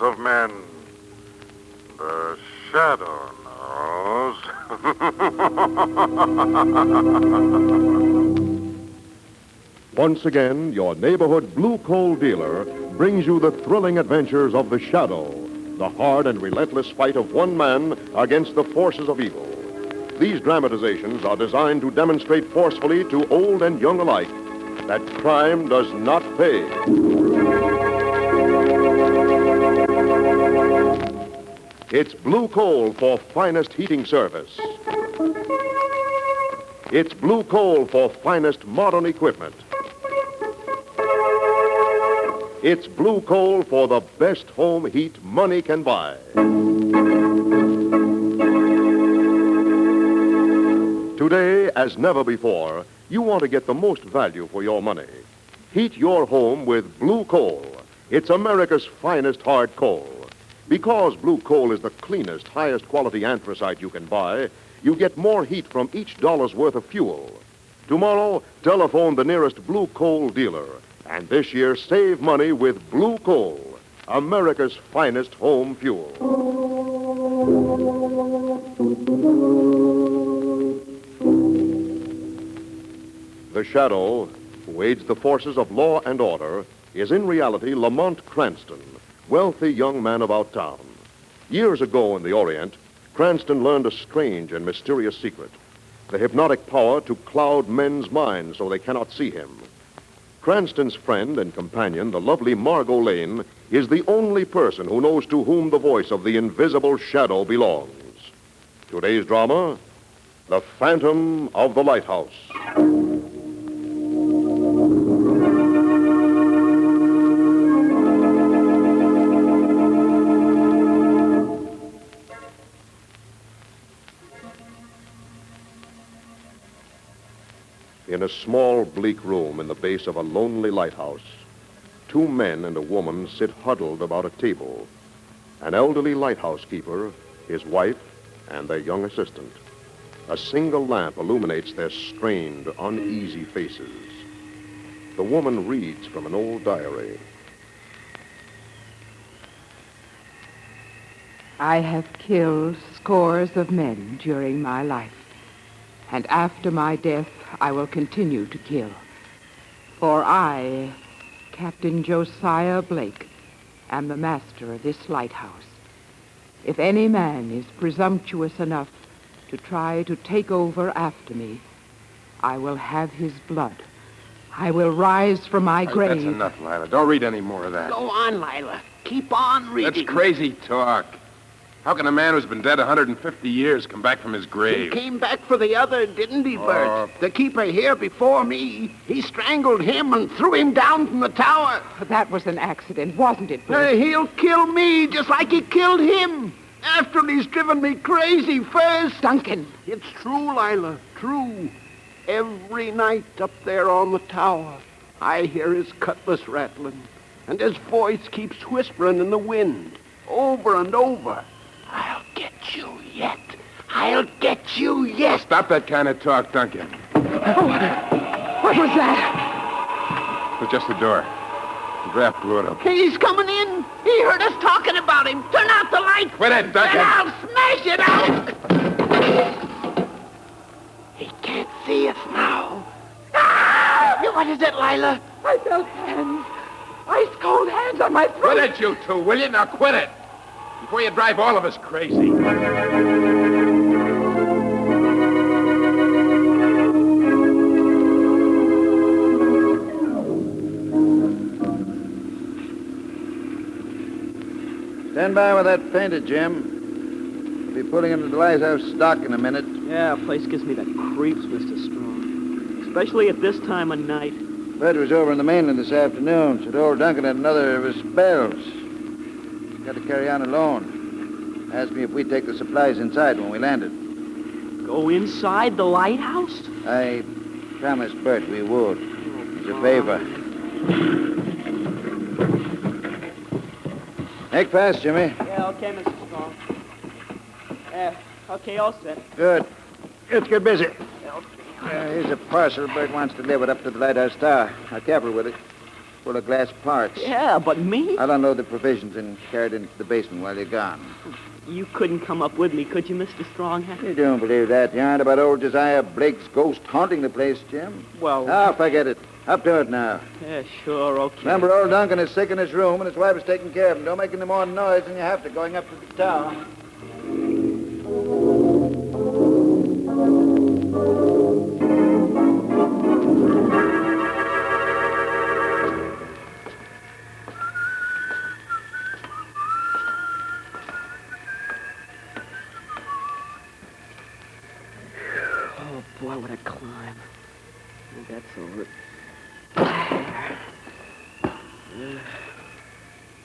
of men. The shadow knows. Once again, your neighborhood blue coal dealer brings you the thrilling adventures of the Shadow, the hard and relentless fight of one man against the forces of evil. These dramatizations are designed to demonstrate forcefully to old and young alike that crime does not pay. It's blue coal for finest heating service. It's blue coal for finest modern equipment. It's blue coal for the best home heat money can buy. Today, as never before, you want to get the most value for your money. Heat your home with blue coal. It's America's finest hard coal. Because blue coal is the cleanest, highest quality anthracite you can buy, you get more heat from each dollar's worth of fuel. Tomorrow, telephone the nearest blue coal dealer. And this year, save money with blue coal, America's finest home fuel. The Shadow, who aids the forces of law and order, is in reality Lamont Cranston, wealthy young man about town. Years ago in the Orient, Cranston learned a strange and mysterious secret, the hypnotic power to cloud men's minds so they cannot see him. Cranston's friend and companion, the lovely Margot Lane, is the only person who knows to whom the voice of the invisible Shadow belongs. Today's drama, The Phantom of the Lighthouse. In a small, bleak room in the base of a lonely lighthouse, two men and a woman sit huddled about a table. An elderly lighthouse keeper, his wife, and their young assistant. A single lamp illuminates their strained, uneasy faces. The woman reads from an old diary. I have killed scores of men during my life. And after my death, I will continue to kill. For I, Captain Josiah Blake, am the master of this lighthouse. If any man is presumptuous enough to try to take over after me, I will have his blood. I will rise from my grave. That's enough, Lila. Don't read any more of that. Go on, Lila. Keep on reading. That's crazy talk. How can a man who's been dead 150 years come back from his grave? He came back for the other, didn't he, Bert? The keeper here before me. He strangled him and threw him down from the tower. That was an accident, wasn't it, Bert? He'll kill me just like he killed him. After he's driven me crazy first. Duncan. It's true, Lila, true. Every night up there on the tower, I hear his cutlass rattling, and his voice keeps whispering in the wind, over and over. I'll get you yet. I'll get you yet. Stop that kind of talk, Duncan. What was that? It was just the door. The draft blew it up. He's coming in. He heard us talking about him. Turn out the light. Quit it, Duncan. And I'll smash it out. He can't see us now. Ah! What is it, Lila? I felt hands. Ice cold hands on my throat. Quit it, you two, will you? Now quit it. Before you drive all of us crazy. Stand by with that painted, Jim. We'll be putting into the Lighthouse stock in a minute. Yeah, place gives me the creeps, Mr. Strong. Especially at this time of night. Bud was over in the mainland this afternoon. Said old Duncan had another of his spells. Got to carry on alone. Asked me if we'd take the supplies inside when we landed. Go inside the lighthouse? I promised Bert we would. It's a favor. Make fast, Jimmy. Yeah, okay, Mr. Strong. Okay, all set. Good. Let's get busy. Here's a parcel Bert wants delivered up to the Lighthouse Tower. I'll cap her with it. full of glass parts. Yeah, but me? I'll unload the provisions and carry it into the basement while you're gone. You couldn't come up with me, could you, Mr. Strong? You don't believe that yarn about old Josiah Blake's ghost haunting the place, Jim? Well... Ah, forget it. Up to it now. Yeah, sure, okay. Remember, old Duncan is sick in his room, and his wife is taking care of him. Don't make any more noise than you have to going up to the tower. Oh, boy, what a climb. That's over.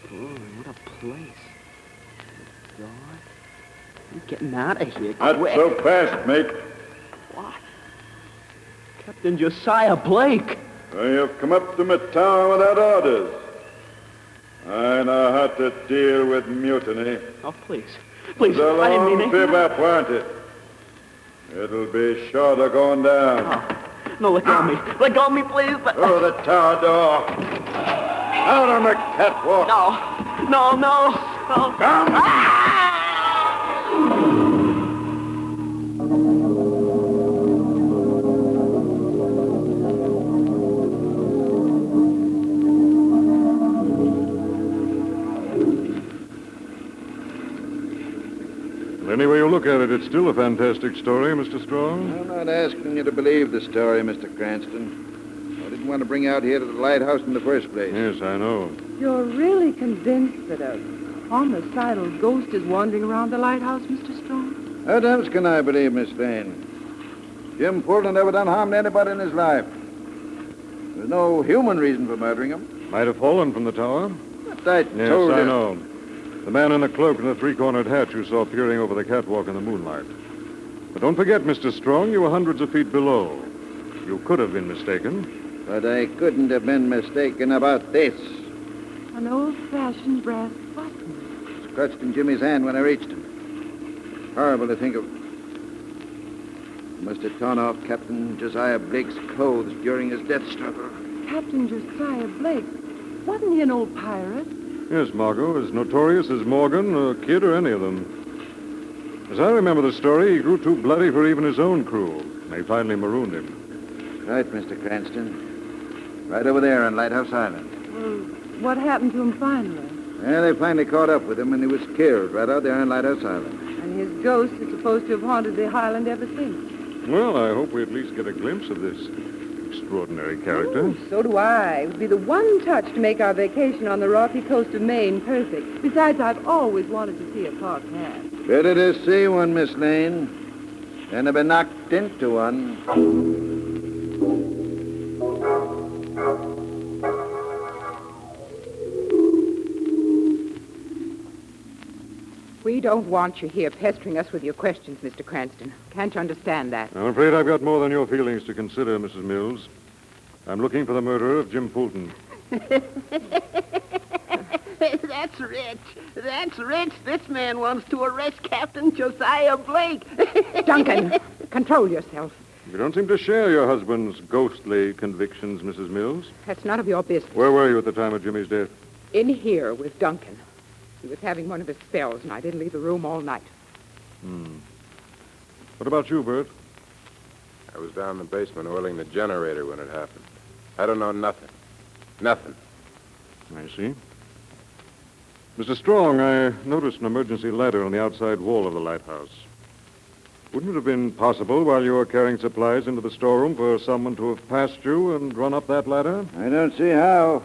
Boy, what a place. God. I'm getting out of here. Not quick. so fast, mate. What? Captain Josiah Blake. You've come up to my town without orders. I know how to deal with mutiny. Oh, please. Please, It's a I didn't mean long it. bivouac, won't it? It'll be short of going down. Oh, no, let go of me. Let go of me, please. Through the tower door. Out on the catwalk. No. Come. Any way you look at it, it's still a fantastic story, Mr. Strong. I'm not asking you to believe the story, Mr. Cranston. I didn't want to bring you out here to the lighthouse in the first place. Yes, I know. You're really convinced that a homicidal ghost is wandering around the lighthouse, Mr. Strong? What else can I believe, Miss Lane? Jim Fulton never done harm to anybody in his life. There's no human reason for murdering him. Might have fallen from the tower. But I Yes, told I you. know. The man in the cloak and the three-cornered hat you saw peering over the catwalk in the moonlight. But don't forget, Mr. Strong, you were hundreds of feet below. You could have been mistaken. But I couldn't have been mistaken about this. An old-fashioned brass button. It's clutched in Jimmy's hand when I reached him. Horrible to think of. He must have torn off Captain Josiah Blake's clothes during his death struggle. Captain Josiah Blake. Wasn't he an old pirate? Yes, Margot, as notorious as Morgan or Kidd or any of them. As I remember the story, he grew too bloody for even his own crew. They finally marooned him. Right, Mr. Cranston. Right over there on Lighthouse Island. Well, what happened to him finally? Yeah, they finally caught up with him, and he was killed right out there on Lighthouse Island. And his ghost is supposed to have haunted the island ever since. Well, I hope we at least get a glimpse of this extraordinary character. Oh, so do I. It would be the one touch to make our vacation on the rocky coast of Maine perfect. Besides, I've always wanted to see a cocked hat. Better to see one, Miss Lane, than to be knocked into one. We don't want you here pestering us with your questions, Mr. Cranston. Can't you understand that? I'm afraid I've got more than your feelings to consider, Mrs. Mills. I'm looking for the murderer of Jim Fulton. That's rich. That's rich. This man wants to arrest Captain Josiah Blake. Duncan, control yourself. You don't seem to share your husband's ghostly convictions, Mrs. Mills. That's none of your business. Where were you at the time of Jimmy's death? In here with Duncan. He was having one of his spells, and I didn't leave the room all night. What about you, Bert? I was down in the basement oiling the generator when it happened. I don't know nothing. Nothing. I see. Mr. Strong, I noticed an emergency ladder on the outside wall of the lighthouse. Wouldn't it have been possible while you were carrying supplies into the storeroom for someone to have passed you and run up that ladder? I don't see how.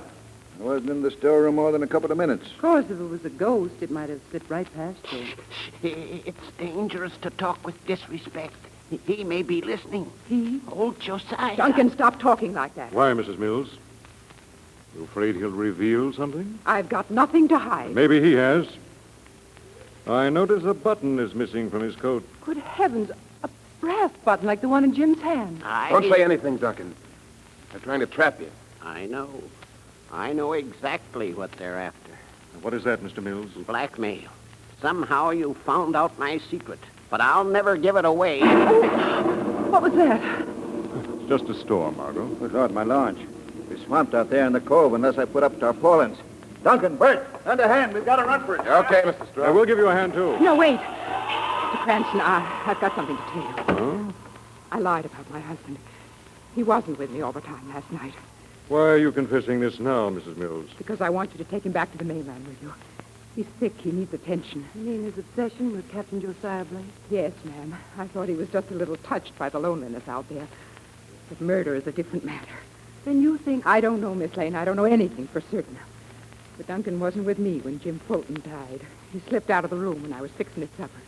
I wasn't in the storeroom more than a couple of minutes. Of course, if it was a ghost, it might have slipped right past you. It's dangerous to talk with disrespect. He may be listening. He? Old Josiah. Duncan, stop talking like that. Why, Mrs. Mills? You afraid he'll reveal something? I've got nothing to hide. Maybe he has. I notice a button is missing from his coat. Good heavens, a brass button like the one in Jim's hand. Don't say anything, Duncan. They're trying to trap you. I know. I know exactly what they're after. What is that, Mr. Mills? Blackmail. Somehow you found out my secret, but I'll never give it away. What was that? It's just a storm, Margot. Good Lord, my launch. We're swamped out there in the cove unless I put up tarpaulins. Duncan, Bert, lend a hand. We've got to run for it. Okay, Mr. Straw. I will give you a hand, too. No, wait. Mr. Cranston, I've got something to tell you. Huh? I lied about my husband. He wasn't with me all the time last night. Why are you confessing this now, Mrs. Mills? Because I want you to take him back to the mainland with you. He's sick. He needs attention. You mean his obsession with Captain Josiah Blake? Yes, ma'am. I thought he was just a little touched by the loneliness out there. But murder is a different matter. Then you think... I don't know, Miss Lane. I don't know anything for certain. But Duncan wasn't with me when Jim Fulton died. He slipped out of the room when I was fixing his supper.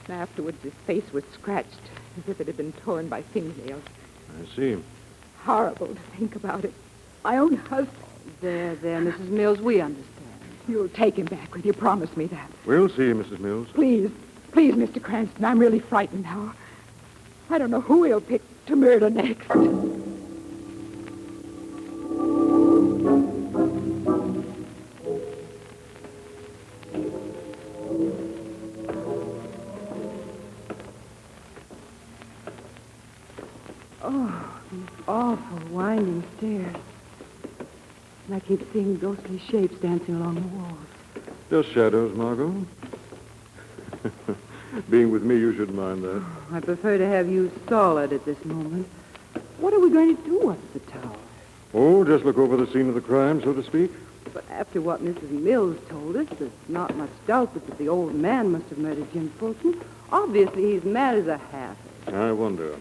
And afterwards, his face was scratched, as if it had been torn by fingernails. I see. Horrible to think about it. My own husband. There, Mrs. Mills, we understand. You'll take him back with you. Promise me that. We'll see, Mrs. Mills. Please, Mr. Cranston. I'm really frightened now. I don't know who he'll pick to murder next. Oh, these awful winding stairs. And I keep seeing ghostly shapes dancing along the walls. Just shadows, Margot. Being with me, you shouldn't mind that. I prefer to have you solid at this moment. What are we going to do up at the tower? Oh, just look over the scene of the crime, so to speak? But after what Mrs. Mills told us, there's not much doubt but that the old man must have murdered Jim Fulton. Obviously, he's mad as a hatter. I wonder.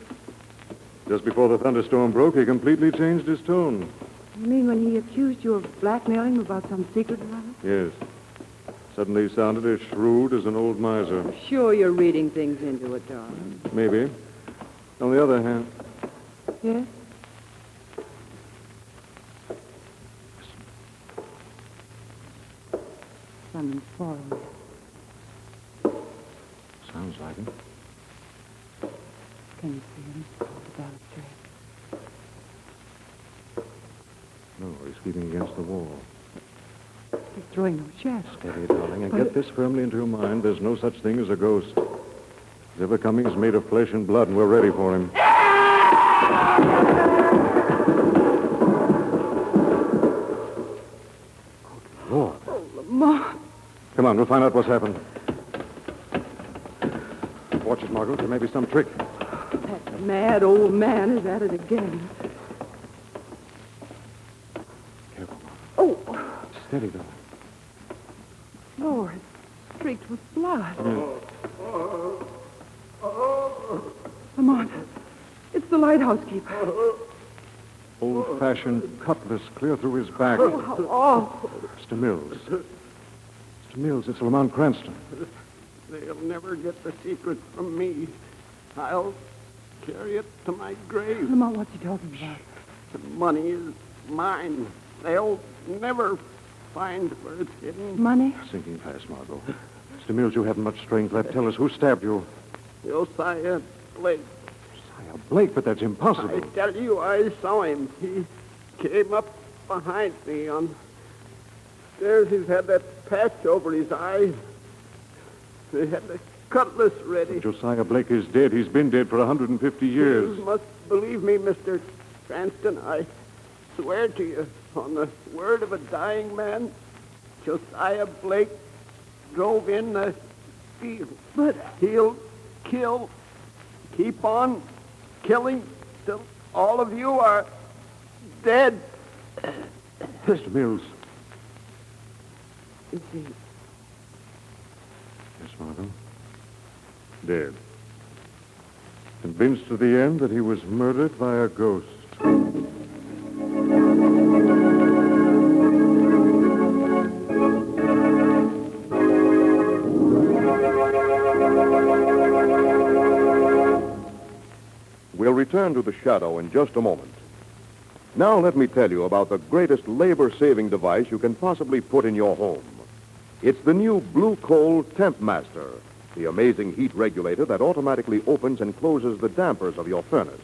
Just before the thunderstorm broke, he completely changed his tone. You mean when he accused you of blackmailing him about some secret or other? Yes. Suddenly he sounded as shrewd as an old miser. I'm sure you're reading things into it, darling. Maybe. On the other hand... Yes? Someone's following. Sounds like him. Can you see him? The balustrade. No, he's keeping against the wall. He's throwing no shadow. Steady, darling, and get this firmly into your mind. There's no such thing as a ghost. Whatever coming is made of flesh and blood, and we're ready for him. Good Lord. Oh, Lamont. Come on, we'll find out what's happened. Watch it, Margot. There may be some trick. That mad old man is at it again. Careful, Oh, steady, darling. Lord, streaked with blood. Lamont, it's the lighthouse keeper. Old-fashioned cutlass clear through his back. Oh, how awful. Mr. Mills. Mr. Mills, it's Lamont Cranston. They'll never get the secret from me. I'll carry it to my grave. Lamont, what's he talking about? The money is mine. They'll never find where it's hidden. Money? Sinking fast, Margot. Mr. Mills, you haven't much strength left. Tell us who stabbed you. Josiah Blake. Josiah Blake, but that's impossible. I tell you, I saw him. He came up behind me on stairs. He's had that patch over his eyes. They had the cutlass ready. Josiah Blake is dead. He's been dead for 150 years. You must believe me, Mr. Cranston. I swear to you, on the word of a dying man, Josiah Blake drove in the field. But He'll kill, keep on killing till all of you are dead. Mr. Mills. is he... Yes, Margot. Dead. Convinced to the end that he was murdered by a ghost. We'll return to the shadow in just a moment. Now let me tell you about the greatest labor-saving device you can possibly put in your home. It's the new Blue Coal Temp Master, the amazing heat regulator that automatically opens and closes the dampers of your furnace.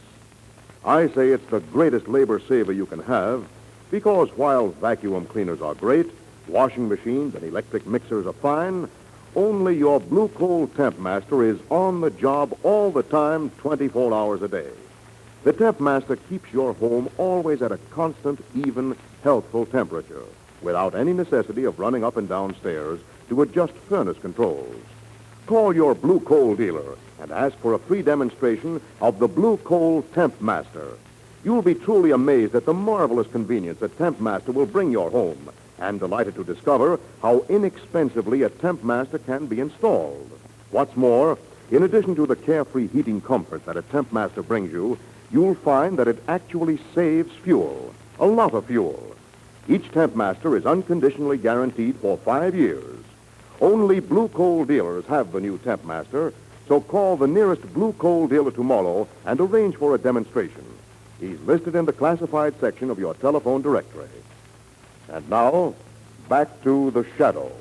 I say it's the greatest labor saver you can have because while vacuum cleaners are great, washing machines and electric mixers are fine, only your Blue Coal Temp Master is on the job all the time, 24 hours a day. The Temp Master keeps your home always at a constant, even, healthful temperature, without any necessity of running up and down stairs to adjust furnace controls. Call your Blue Coal dealer and ask for a free demonstration of the Blue Coal Temp Master. You'll be truly amazed at the marvelous convenience a Temp Master will bring your home, and delighted to discover how inexpensively a Temp Master can be installed. What's more, in addition to the carefree heating comfort that a Temp Master brings you, you'll find that it actually saves fuel, a lot of fuel. Each Temp Master is unconditionally guaranteed for 5 years. Only Blue Coal dealers have the new Temp Master, so call the nearest Blue Coal dealer tomorrow and arrange for a demonstration. He's listed in the classified section of your telephone directory. And now, back to The Shadow.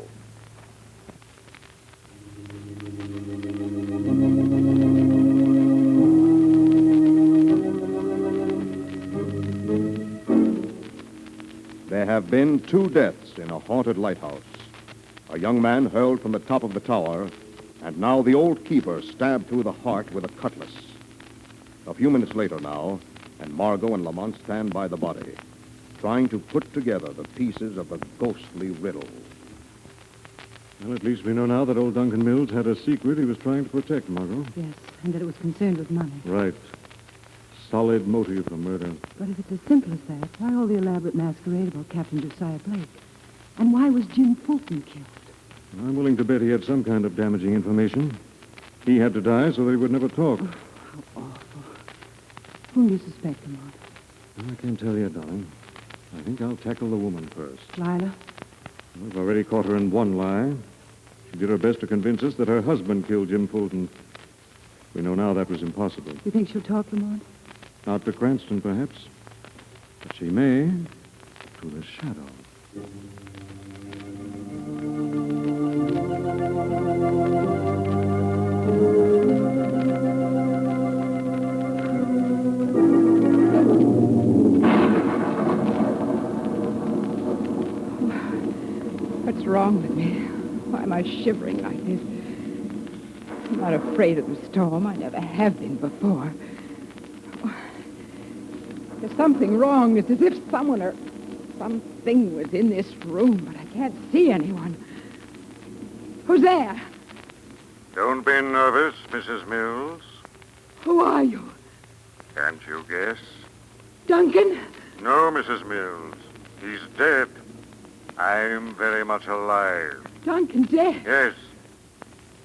There have been 2 deaths in a haunted lighthouse. A young man hurled from the top of the tower, and now the old keeper stabbed through the heart with a cutlass. A few minutes later now, and Margot and Lamont stand by the body, trying to put together the pieces of the ghostly riddle. Well, at least we know now that old Duncan Mills had a secret he was trying to protect, Margot. Yes, and that it was concerned with money. Right. Solid motive for murder. But if it's as simple as that, why all the elaborate masquerade about Captain Josiah Blake? And why was Jim Fulton killed? I'm willing to bet he had some kind of damaging information. He had to die so that he would never talk. Oh, how awful. Whom do you suspect, Lamont? I can't tell you, darling. I think I'll tackle the woman first. Lila? We've already caught her in one lie. She did her best to convince us that her husband killed Jim Fulton. We know now that was impossible. You think she'll talk, Lamont? Not to Cranston, perhaps. But she may to the Shadow. What's wrong with me? Why am I shivering like this? I'm not afraid of the storm. I never have been before. There's something wrong. It's as if someone or something was in this room, but I can't see anyone. Who's there? Don't be nervous, Mrs. Mills. Who are you? Can't you guess? Duncan? No, Mrs. Mills. He's dead. I'm very much alive. Duncan dead? Yes.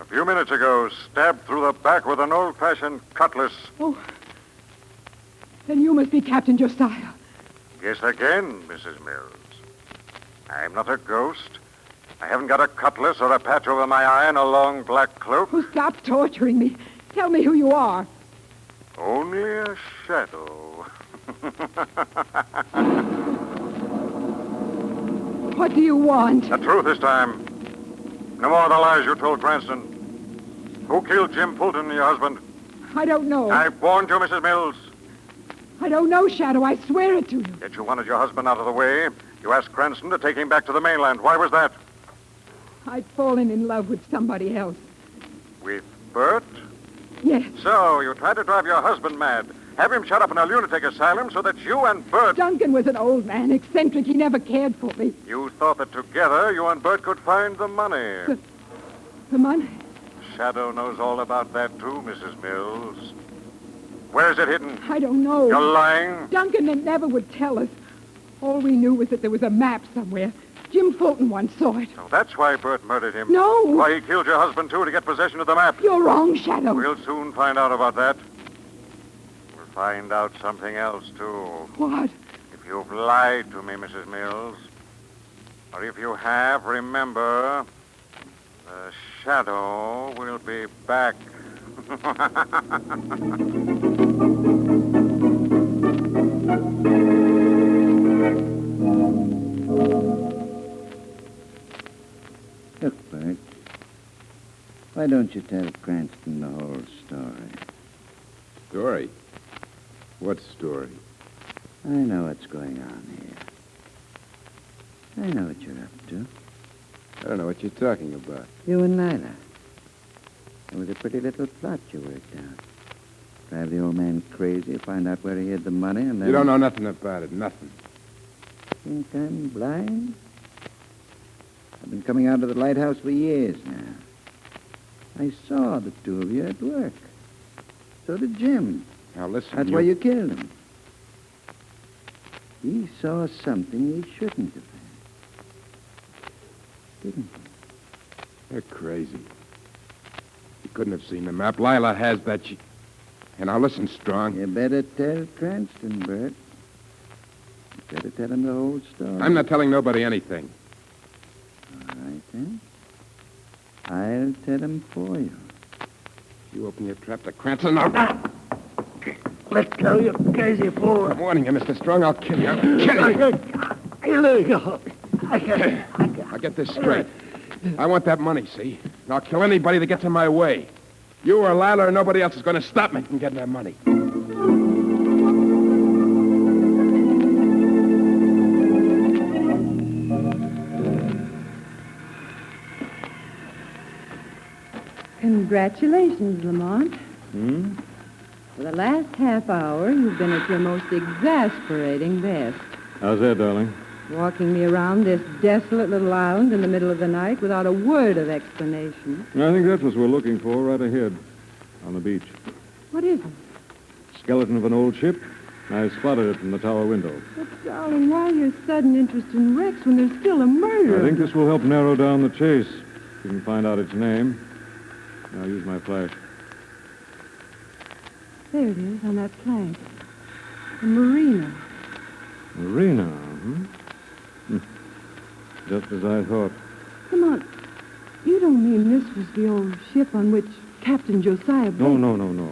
A few minutes ago, stabbed through the back with an old-fashioned cutlass. Oh. Then you must be Captain Josiah. Guess again, Mrs. Mills. I'm not a ghost. I haven't got a cutlass or a patch over my eye and a long black cloak. Oh, stop torturing me. Tell me who you are. Only a shadow. What do you want? The truth this time. No more of the lies you told Cranston. Who killed Jim Fulton, your husband? I don't know. I've warned you, Mrs. Mills. I don't know, Shadow. I swear it to you. Yet you wanted your husband out of the way. You asked Cranston to take him back to the mainland. Why was that? I'd fallen in love with somebody else. With Bert? Yes. So you tried to drive your husband mad. Have him shut up in a lunatic asylum so that you and Bert... Duncan was an old man, eccentric. He never cared for me. You thought that together you and Bert could find the money. The money? Shadow knows all about that, too, Mrs. Mills. Where's it hidden? I don't know. You're lying. Duncan never would tell us. All we knew was that there was a map somewhere. Jim Fulton once saw it. So that's why Bert murdered him. No. Why he killed your husband, too, to get possession of the map. You're wrong, Shadow. We'll soon find out about that. We'll find out something else, too. What? If you've lied to me, Mrs. Mills, or if you have, remember, the Shadow will be back. Look, Bert, why don't you tell Cranston the whole story? Story? What story? I know what's going on here. I know what you're up to. I don't know what you're talking about. You and Lila. It was a pretty little plot you worked out. Drive the old man crazy, find out where he hid the money, and then... You don't know nothing about it, nothing. Think I'm blind? I've been coming out to the lighthouse for years now. I saw the two of you at work. So did Jim. Now, listen, That's why you killed him. He saw something he shouldn't have. Didn't he? You're crazy. You couldn't have seen the map. Lila has that. And now listen, Strong. You better tell Cranston, Bert. You better tell him the whole story. I'm not telling nobody anything. All right, then. I'll tell him for you. You open your trap to Cranston, I'll... Let go, you crazy fool. I'm warning you, Mr. Strong. I'll kill you. I'll kill you. Hey, let me go. I can't. I'll get this straight. I want that money, see? And I'll kill anybody that gets in my way. You or Lila or nobody else is going to stop me from getting that money. Congratulations, Lamont. For the last half hour, you've been at your most exasperating best. How's that, darling? Walking me around this desolate little island in the middle of the night without a word of explanation. I think that's what we're looking for right ahead on the beach. What is it? Skeleton of an old ship. I spotted it from the tower window. But, darling, why your sudden interest in wrecks when there's still a murder? I think this will help narrow down the chase. You can find out its name. I'll use my flash. There it is on that plank. The marina. Marina, Just as I thought. Lamont, you don't mean this was the old ship on which Captain Josiah Blake... No.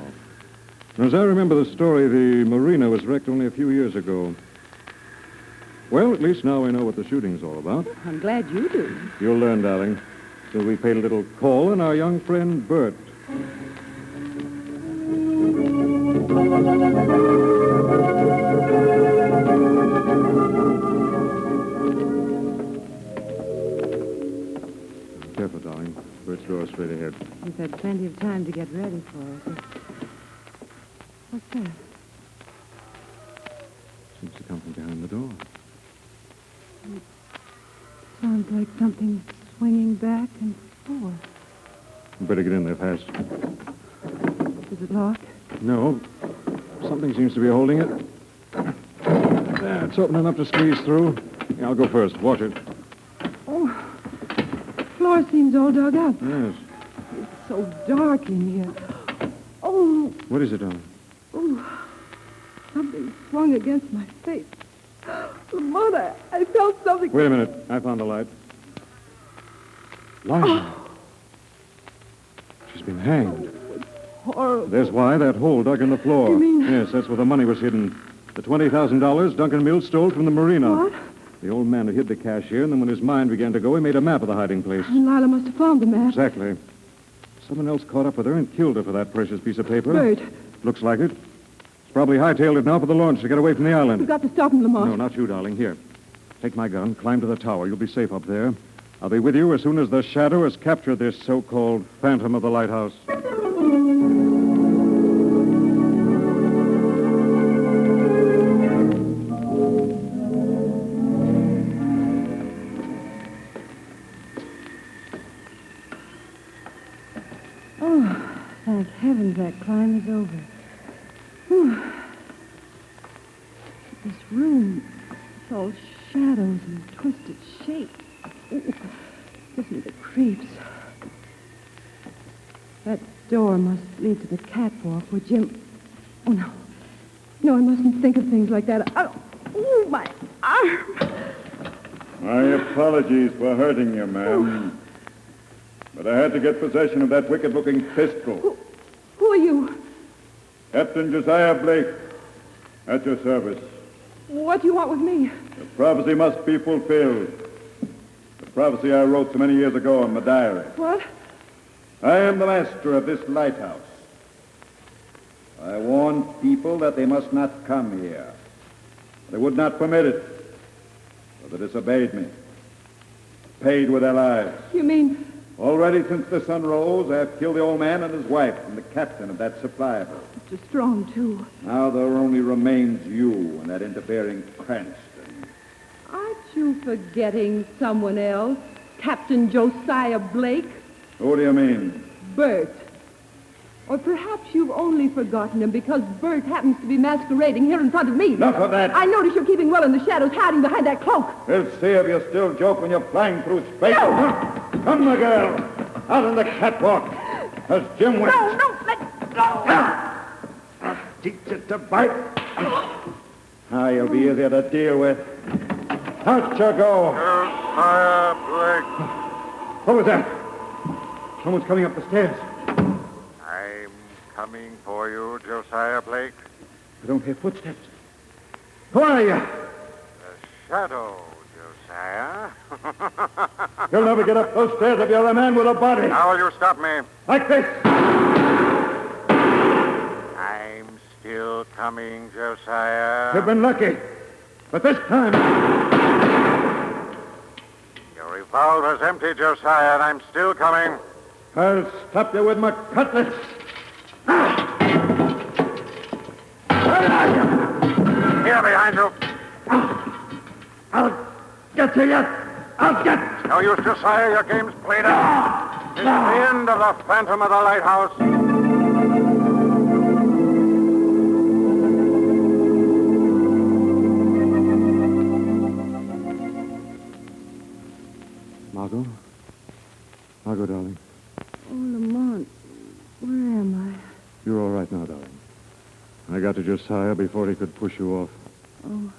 As I remember the story, the marina was wrecked only a few years ago. Well, at least now we know what the shooting's all about. I'm glad you do. You'll learn, darling. So we paid a little call on our young friend, Bert. Careful, darling. Bert's door is straight ahead. We've had plenty of time to get ready for it. What's that? Seems to come from behind the door. Sounds like something swinging back and forth. Better get in there fast. Is it locked? No. Something seems to be holding it. There, it's open enough to squeeze through. Yeah, I'll go first. Watch it. Oh, the floor seems all dug up. Yes. It's so dark in here. Oh, What is it, darling? something swung against my face. Lamont, I felt something... Wait a minute. I found the light. Lila. She's been hanged. Horrible. There's why, that hole dug in the floor. You mean- Yes, that's where the money was hidden. The $20,000 Duncan Mills stole from the marina. What? The old man had hid the cash here, and then when his mind began to go, he made a map of the hiding place. And Lila must have found the map. Exactly. Someone else caught up with her and killed her for that precious piece of paper. Bert, Looks like it. It's probably hightailed it now for the launch to get away from the island. we've got to stop him, Lamont. No, not you, darling. Here. Take my gun, climb to the tower. You'll be safe up there. I'll be with you as soon as the Shadow has captured this so-called Phantom of the Lighthouse. Oh, thank heavens that climb is over. Whew. This room, it's all shadows and twisted shapes. Ooh, gives me the creeps. That door must lead to the catwalk where Jim... Oh, no. No, I mustn't think of things like that. Oh, my arm. My apologies for hurting you, ma'am. But I had to get possession of that wicked-looking pistol. Who are you? Captain Josiah Blake, at your service. What do you want with me? The prophecy must be fulfilled. The prophecy I wrote so many years ago in my diary. What? I am the master of this lighthouse. I warned people that they must not come here. They would not permit it. So they disobeyed me. Paid with their lives. You mean Already since the sun rose, I have killed the old man and his wife and the captain of that supply boat. Mr. Strong, too. Now there only remains you and that interfering Cranston. Aren't you forgetting someone else? Captain Josiah Blake? Who do you mean? Bert. Or perhaps you've only forgotten him because Bert happens to be masquerading here in front of me. Enough of that. I notice you're keeping well in the shadows, hiding behind that cloak. We'll see if you still joke when you're flying through space. No! Come, my girl. Out on the catwalk. As Jim went. No, let go! Teach it to bite. You'll be easier to deal with. Out you go. Josiah Blake. What was that? Someone's coming up the stairs. I'm coming for you, Josiah Blake. I don't hear footsteps. Who are you? The shadow, Josiah. You'll never get up those stairs if you're a man with a body. How will you stop me? Like this. I'm still coming, Josiah. You've been lucky. But this time... Your revolver's empty, Josiah, and I'm still coming. I'll stop you with my cutlass. Here, behind you. I'll get you yet. I'll get... No use, Josiah. Your game's played out. It's the end of the Phantom of the Lighthouse. Margot? Margot, darling. Oh, Lamont, where am I? You're all right now, darling. I got to Josiah before he could push you off. Oh,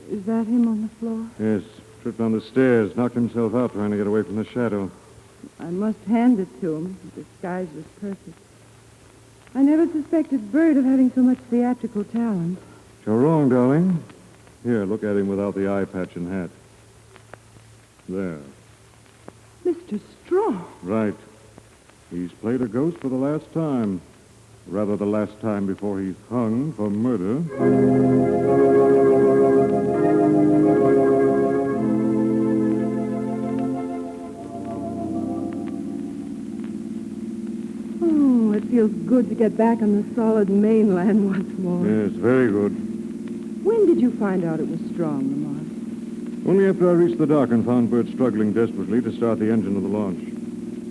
is that him on the floor? Yes, tripped on the stairs, knocked himself out trying to get away from the shadow. I must hand it to him. The disguise was perfect. I never suspected Bert of having so much theatrical talent. You're wrong, darling. Here, look at him without the eye patch and hat. There. Mr. Strong. Right. He's played a ghost for the last time. Rather, the last time before he's hung for murder. Oh, it feels good to get back on the solid mainland once more. Yes, very good. When did you find out it was Strong, Lamont? Only after I reached the dock and found Bert struggling desperately to start the engine of the launch.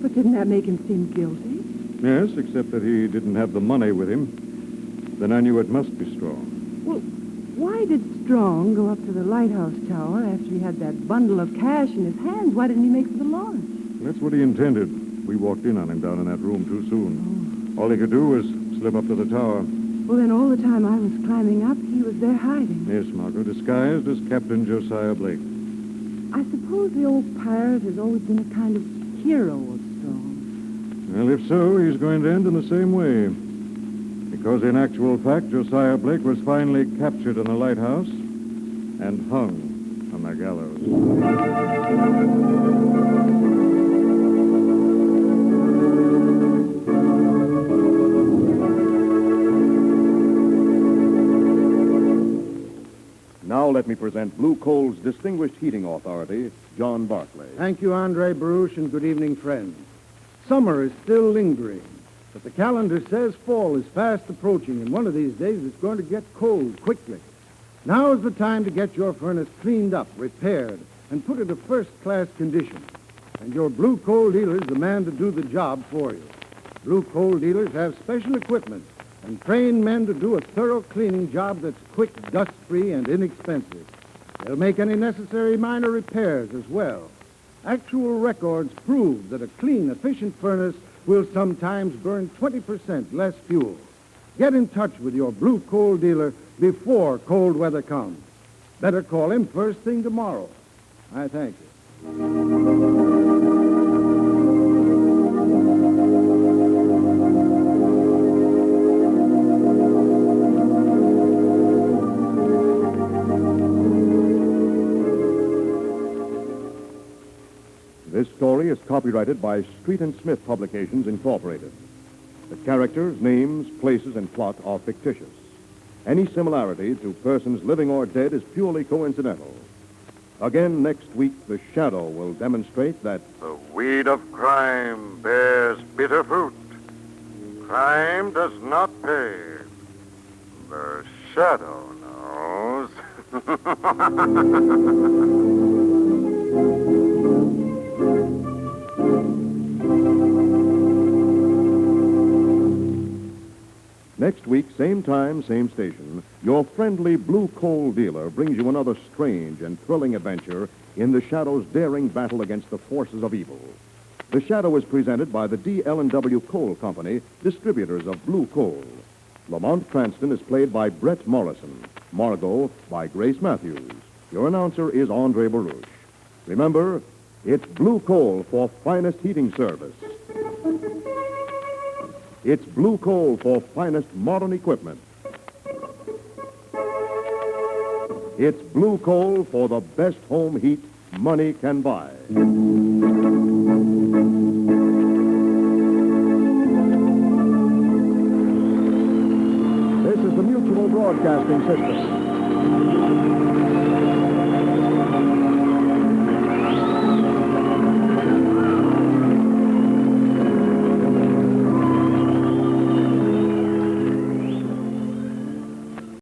But didn't that make him seem guilty? Yes, except that he didn't have the money with him. Then I knew it must be Strong. Well, why did Strong go up to the Lighthouse tower after he had that bundle of cash in his hands? Why didn't he make for the launch? That's what he intended. We walked in on him down in that room too soon. All he could do was slip up to the tower. Well, then all the time I was climbing up, he was there hiding. Yes, Margot, disguised as Captain Josiah Blake. I suppose the old pirate has always been a kind of hero of Strong. Well, if so, he's going to end in the same way. Because in actual fact, Josiah Blake was finally captured in the lighthouse and hung on the gallows. Now let me present Blue Coal's distinguished heating authority, John Barclay. Thank you, Andre Baruch, and good evening, friends. Summer is still lingering, but the calendar says fall is fast approaching, and one of these days it's going to get cold quickly. Now is the time to get your furnace cleaned up, repaired, and put into first-class condition. And your Blue Coal dealer is the man to do the job for you. Blue Coal dealers have special equipment and trained men to do a thorough cleaning job that's quick, dust-free, and inexpensive. They'll make any necessary minor repairs as well. Actual records prove that a clean, efficient furnace will sometimes burn 20% less fuel. Get in touch with your Blue Coal dealer before cold weather comes. Better call him first thing tomorrow. I thank you. This story is copyrighted by Street and Smith Publications, Incorporated. The characters, names, places, and plot are fictitious. Any similarity to persons living or dead is purely coincidental. Again next week, the shadow will demonstrate that The weed of crime bears bitter fruit. Crime does not pay. The shadow knows. next week, same time, same station, your friendly blue coal dealer brings you another strange and thrilling adventure in the Shadow's daring battle against the forces of evil. The Shadow is presented by the D.L.&W. Coal Company, distributors of blue coal. Lamont Cranston is played by Brett Morrison. Margot by Grace Matthews. Your announcer is Andre Baruch. Remember, it's blue coal for finest heating service. It's blue coal for finest modern equipment. It's blue coal for the best home heat money can buy. This is the Mutual Broadcasting System.